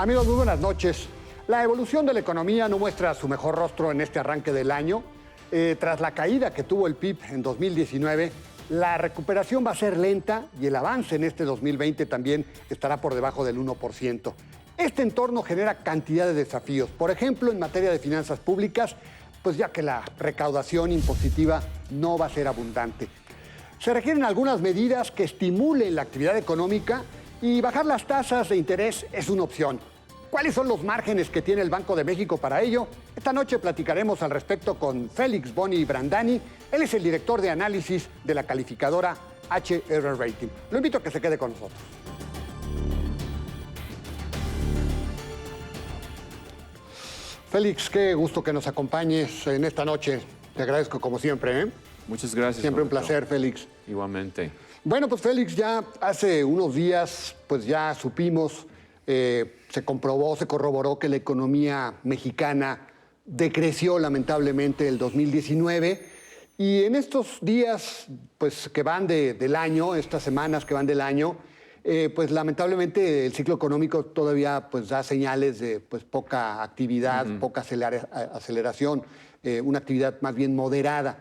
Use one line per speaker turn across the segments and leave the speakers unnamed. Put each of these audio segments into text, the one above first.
Amigos, muy buenas noches. La evolución de la economía no muestra su mejor rostro en este arranque del año. Tras la caída que tuvo el PIB en 2019, la recuperación va a ser lenta y el avance en este 2020 también estará por debajo del 1%. Este entorno genera cantidad de desafíos. Por ejemplo, en materia de finanzas públicas, pues ya que la recaudación impositiva no va a ser abundante. Se requieren algunas medidas que estimulen la actividad económica y bajar las tasas de interés es una opción. ¿Cuáles son los márgenes que tiene el Banco de México para ello? Esta noche platicaremos al respecto con Félix Boni Brandani. Él es el director de análisis de la calificadora HR Rating. Lo invito a que se quede con nosotros. Félix, qué gusto que nos acompañes en esta noche. Te agradezco como siempre, ¿eh?
Muchas gracias.
Siempre un placer, Félix.
Igualmente.
Bueno, pues Félix, ya hace unos días, pues ya supimos, se comprobó, se corroboró que la economía mexicana decreció lamentablemente el 2019 y en estos días, pues que van del año, estas semanas que van del año, pues lamentablemente el ciclo económico todavía pues da señales de pues poca actividad, poca aceleración, una actividad más bien moderada.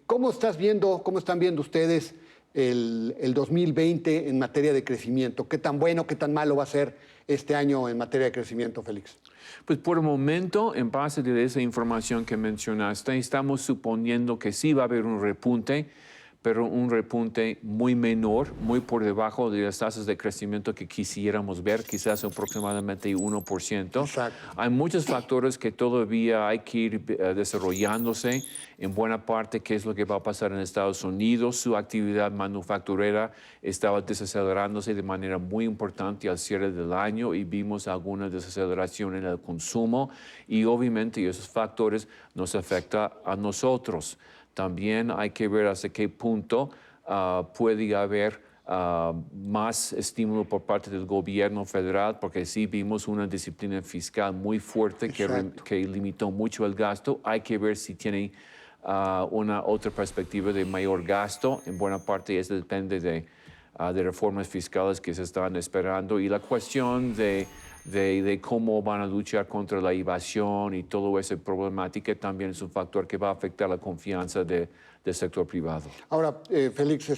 ¿Cómo están viendo ustedes el 2020 en materia de crecimiento? ¿Qué tan bueno, qué tan malo va a ser este año en materia de crecimiento, Félix?
Pues por el momento, en base de esa información que mencionaste, estamos suponiendo que sí va a haber un repunte, pero un repunte muy menor, muy por debajo de las tasas de crecimiento que quisiéramos ver, quizás aproximadamente 1%.
Exacto.
Hay muchos factores que todavía hay que ir desarrollándose. En buena parte, qué es lo que va a pasar en Estados Unidos. Su actividad manufacturera estaba desacelerándose de manera muy importante al cierre del año y vimos alguna desaceleración en el consumo y obviamente esos factores nos afectan a nosotros. También hay que ver hasta qué punto puede haber más estímulo por parte del gobierno federal, porque sí vimos una disciplina fiscal muy fuerte que limitó mucho el gasto. Hay que ver si tiene una otra perspectiva de mayor gasto. En buena parte eso depende de reformas fiscales que se están esperando y la cuestión de cómo van a luchar contra la evasión y toda esa problemática también es un factor que va a afectar la confianza del sector privado.
Ahora, Félix,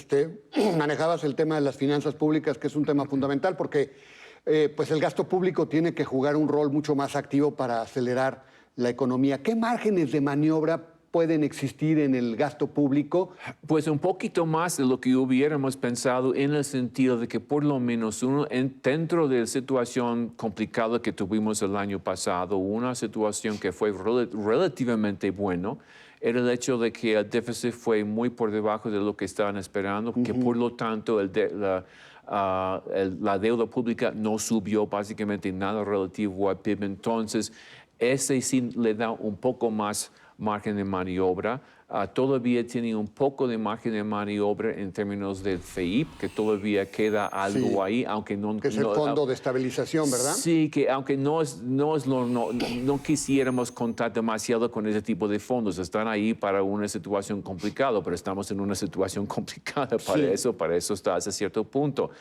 manejabas el tema de las finanzas públicas, que es un tema fundamental porque pues el gasto público tiene que jugar un rol mucho más activo para acelerar la economía. ¿Qué márgenes de maniobra pueden existir en el gasto público?
Pues un poquito más de lo que hubiéramos pensado en el sentido de que por lo menos dentro de la situación complicada que tuvimos el año pasado, una situación que fue relativamente buena, era el hecho de que el déficit fue muy por debajo de lo que estaban esperando, que por lo tanto la deuda pública no subió básicamente nada relativo al PIB. Entonces, ese sí le da un poco más margen de maniobra. Todavía tiene un poco de margen de maniobra en términos del FEIP, que todavía queda algo ahí, aunque no...
Que es el Fondo de Estabilización, ¿verdad?
Sí, que aunque no quisiéramos contar demasiado con ese tipo de fondos. Están ahí para una situación complicada, pero estamos en una situación complicada para eso está hasta cierto punto.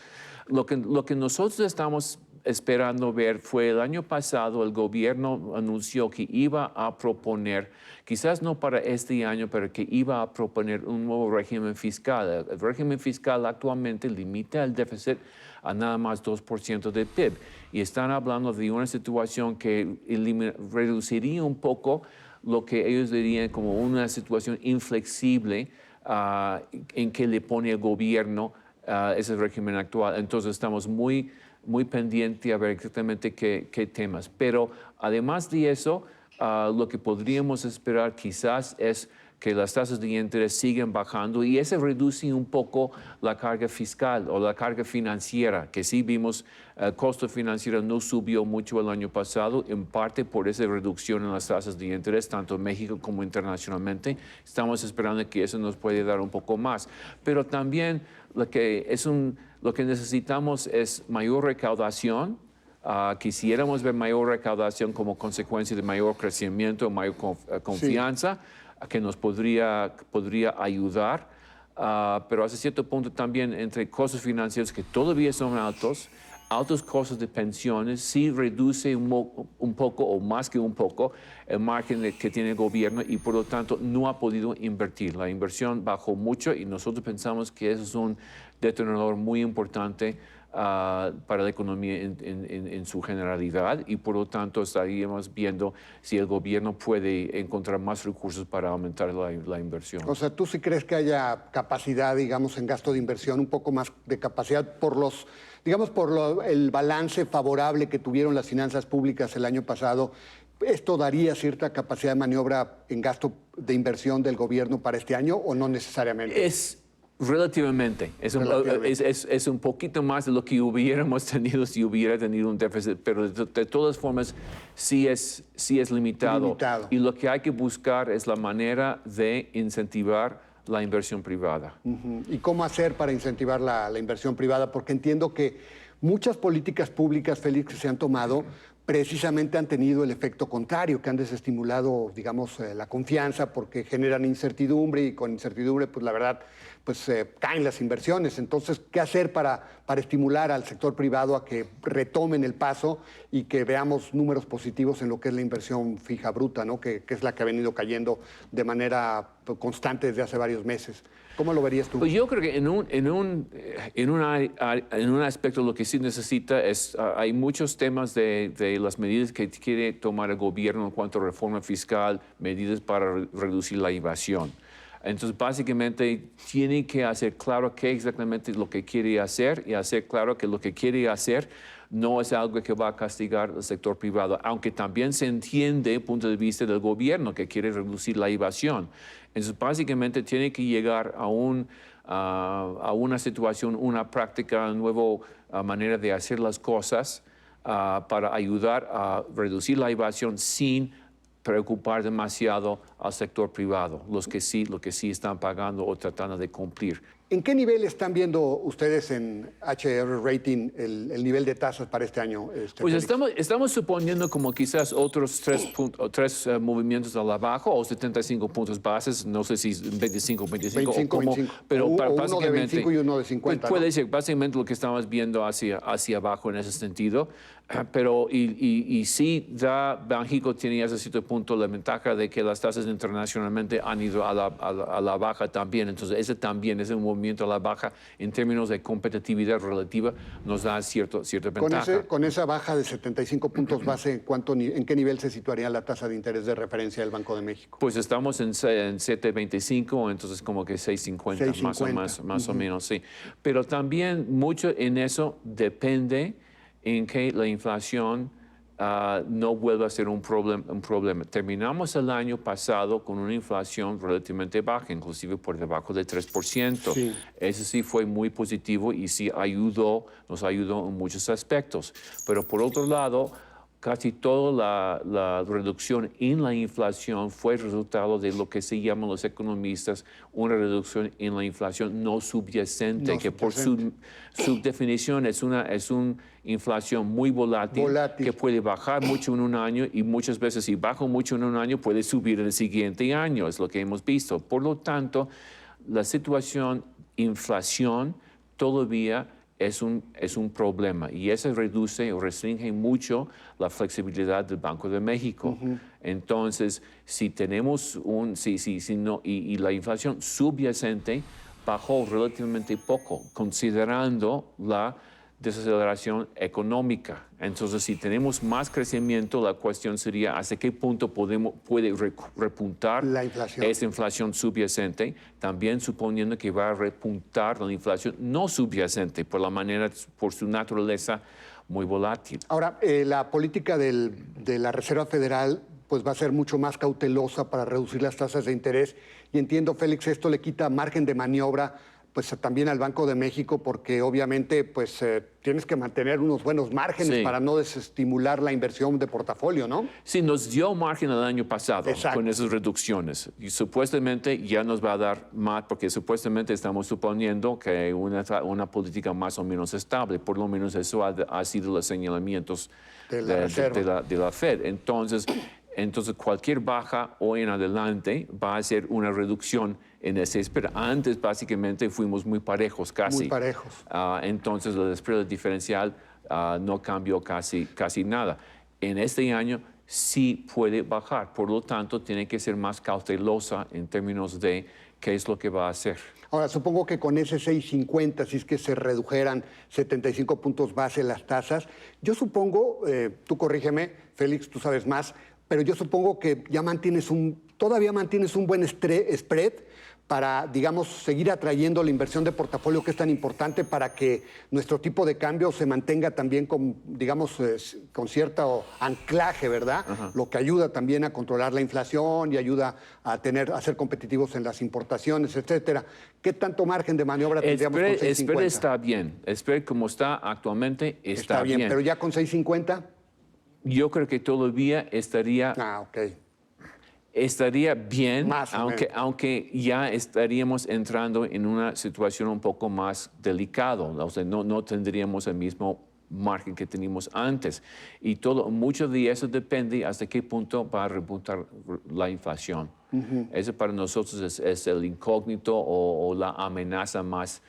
Lo que nosotros estamos esperando ver fue el año pasado el gobierno anunció que iba a proponer, quizás no para este año, pero que iba a proponer un nuevo régimen fiscal. El régimen fiscal actualmente limita el déficit a nada más 2% del PIB y están hablando de una situación que reduciría un poco lo que ellos dirían como una situación inflexible en que le pone el gobierno ese régimen actual. Entonces estamos muy pendiente a ver exactamente qué temas. Pero además de eso, lo que podríamos esperar quizás es que las tasas de interés siguen bajando y eso reduce un poco la carga fiscal o la carga financiera, que sí vimos el costo financiero no subió mucho el año pasado, en parte por esa reducción en las tasas de interés, tanto en México como internacionalmente. Estamos esperando que eso nos puede dar un poco más. Pero también lo que necesitamos es mayor recaudación. Quisiéramos ver mayor recaudación como consecuencia de mayor crecimiento, mayor confianza, que nos podría ayudar, pero hasta cierto punto también entre costos financieros que todavía son altos, altos costos de pensiones, sí reduce un poco o más que un poco el margen que tiene el gobierno y por lo tanto no ha podido invertir. La inversión bajó mucho y nosotros pensamos que eso es un detonador muy importante para la economía en su generalidad y por lo tanto estaríamos viendo si el gobierno puede encontrar más recursos para aumentar la inversión.
O sea, ¿tú sí crees que haya capacidad, digamos, en gasto de inversión, un poco más de capacidad por los, digamos, el balance favorable que tuvieron las finanzas públicas el año pasado? ¿Esto daría cierta capacidad de maniobra en gasto de inversión del gobierno para este año o no necesariamente?
Relativamente. Es un poquito más de lo que hubiéramos tenido si hubiera tenido un déficit, pero de todas formas sí es limitado. Y lo que hay que buscar es la manera de incentivar la inversión privada.
¿Y cómo hacer para incentivar la inversión privada? Porque entiendo que muchas políticas públicas, Félix, que se han tomado, precisamente han tenido el efecto contrario, que han desestimulado, digamos, la confianza porque generan incertidumbre y con incertidumbre, pues la verdad, pues caen las inversiones. Entonces, ¿qué hacer para estimular al sector privado a que retomen el paso y que veamos números positivos en lo que es la inversión fija bruta, ¿no? que es la que ha venido cayendo de manera constante desde hace varios meses? ¿Cómo lo verías tú?
Pues yo creo que en un aspecto lo que sí necesita es, hay muchos temas de las medidas que quiere tomar el gobierno en cuanto a reforma fiscal, medidas para reducir la evasión. Entonces, básicamente, tiene que hacer claro qué exactamente es lo que quiere hacer y hacer claro que lo que quiere hacer no es algo que va a castigar al sector privado, aunque también se entiende el punto de vista del gobierno que quiere reducir la evasión. Entonces, básicamente, tiene que llegar a una situación, una práctica, una nueva manera de hacer las cosas para ayudar a reducir la evasión sin preocupar demasiado al sector privado, los que sí están pagando o tratando de cumplir.
¿En qué nivel están viendo ustedes en HR Rating el nivel de tasas para este año?
Pues estamos suponiendo como quizás otros tres movimientos a la baja o 75 puntos bases, no sé si 25, 25 pero
uno
básicamente,
de 25 y uno de 50.
Puede ser básicamente lo que estamos viendo hacia abajo en ese sentido. Pero y sí, Banxico tiene ese cierto punto la ventaja de que las tasas internacionalmente han ido a la baja también. Entonces, ese también es un movimiento a la baja en términos de competitividad relativa, nos da cierta ventaja.
Con esa baja de 75 puntos base, ¿en qué nivel se situaría la tasa de interés de referencia del Banco de México?
Pues estamos en 7.25, entonces como que 6.50 más o menos, sí. Pero también mucho en eso depende en que la inflación no vuelva a ser un problema. Terminamos el año pasado con una inflación relativamente baja, inclusive por debajo del 3%.
Sí.
Eso sí fue muy positivo y sí nos ayudó en muchos aspectos. Pero por otro lado, casi toda la reducción en la inflación fue resultado de lo que se llaman los economistas una reducción en la inflación no subyacente, que por su definición es una inflación muy volátil, que puede bajar mucho en un año y muchas veces si baja mucho en un año puede subir en el siguiente año, es lo que hemos visto. Por lo tanto, la situación inflación todavía es un problema y eso reduce o restringe mucho la flexibilidad del Banco de México. Entonces, si tenemos y la inflación subyacente bajó relativamente poco, considerando la desaceleración económica. Entonces, si tenemos más crecimiento, la cuestión sería hasta qué punto puede repuntar esa inflación subyacente, también suponiendo que va a repuntar la inflación no subyacente por su naturaleza muy volátil.
Ahora, la política de la Reserva Federal pues va a ser mucho más cautelosa para reducir las tasas de interés y entiendo, Félix, esto le quita margen de maniobra pues también al Banco de México, porque obviamente pues tienes que mantener unos buenos márgenes para no desestimular la inversión de portafolio, ¿no?
Sí, nos dio margen el año pasado.
Exacto.
Con esas reducciones. Y supuestamente ya nos va a dar más, porque supuestamente estamos suponiendo que una política más o menos estable. Por lo menos eso ha sido los señalamientos de la Fed. Entonces, cualquier baja hoy en adelante va a ser una reducción en ese spread. Antes, básicamente, fuimos muy parejos casi.
Muy parejos.
Entonces, el spread diferencial no cambió casi nada. En este año sí puede bajar, por lo tanto tiene que ser más cautelosa en términos de qué es lo que va a hacer.
Ahora, supongo que con ese 6.50, si es que se redujeran 75 puntos base las tasas, yo supongo, tú corrígeme, Félix, tú sabes más, pero yo supongo que ya todavía mantienes un buen spread para, digamos, seguir atrayendo la inversión de portafolio que es tan importante para que nuestro tipo de cambio se mantenga también con, digamos, con cierto anclaje, ¿verdad?
Ajá.
Lo que ayuda también a controlar la inflación y ayuda a ser competitivos en las importaciones, etcétera. ¿Qué tanto margen de maniobra tendríamos con 6.50?
Spread está bien. Spread como está actualmente está bien.
Pero ya con 6.50...
Yo creo que todavía estaría... Estaría bien, aunque ya estaríamos entrando en una situación un poco más delicada. O sea, no tendríamos el mismo margen que teníamos antes. Y mucho de eso depende hasta qué punto va a repuntar la inflación. Eso para nosotros es el incógnito o la amenaza más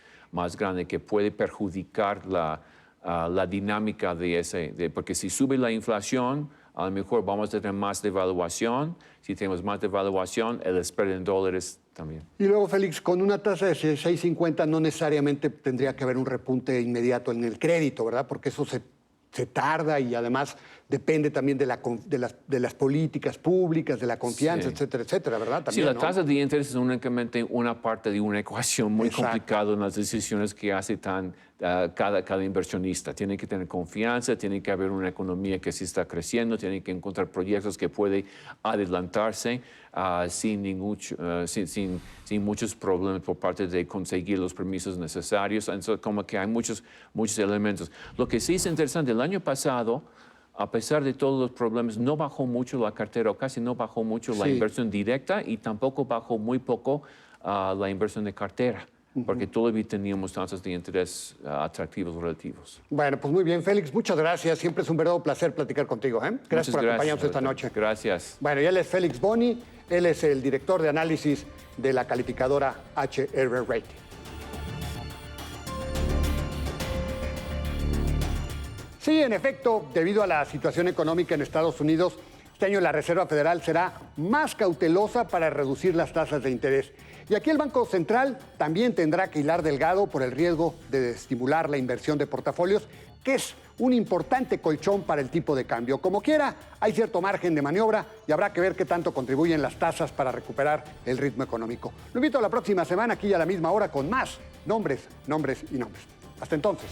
grande que puede perjudicar la dinámica porque si sube la inflación, a lo mejor vamos a tener más devaluación. Si tenemos más devaluación, el spread en dólares también.
Y luego, Félix, con una tasa de 6.50 no necesariamente tendría que haber un repunte inmediato en el crédito, ¿verdad? Porque eso se tarda y además depende también de las políticas públicas, de la confianza, etcétera, etcétera, ¿verdad? También,
sí, la tasa de interés es únicamente una parte de una ecuación muy complicada en las decisiones que hace cada inversionista. Tiene que tener confianza, tiene que haber una economía que sí está creciendo, tiene que encontrar proyectos que pueden adelantarse sin muchos problemas por parte de conseguir los permisos necesarios. Entonces, como que hay muchos elementos. Lo que sí es interesante, el año pasado, a pesar de todos los problemas, no bajó mucho la cartera, o casi no bajó mucho la inversión directa y tampoco bajó muy poco la inversión de cartera, porque todavía teníamos tasas de interés atractivos relativos.
Bueno, pues muy bien, Félix, muchas gracias. Siempre es un verdadero placer platicar contigo. Gracias por acompañarnos esta noche.
Gracias.
Bueno, y él es Félix Boni, él es el director de análisis de la calificadora HR Rating. Sí, en efecto, debido a la situación económica en Estados Unidos, este año la Reserva Federal será más cautelosa para reducir las tasas de interés. Y aquí el Banco Central también tendrá que hilar delgado por el riesgo de estimular la inversión de portafolios, que es un importante colchón para el tipo de cambio. Como quiera, hay cierto margen de maniobra y habrá que ver qué tanto contribuyen las tasas para recuperar el ritmo económico. Lo invito a la próxima semana, aquí a la misma hora, con más nombres. Hasta entonces.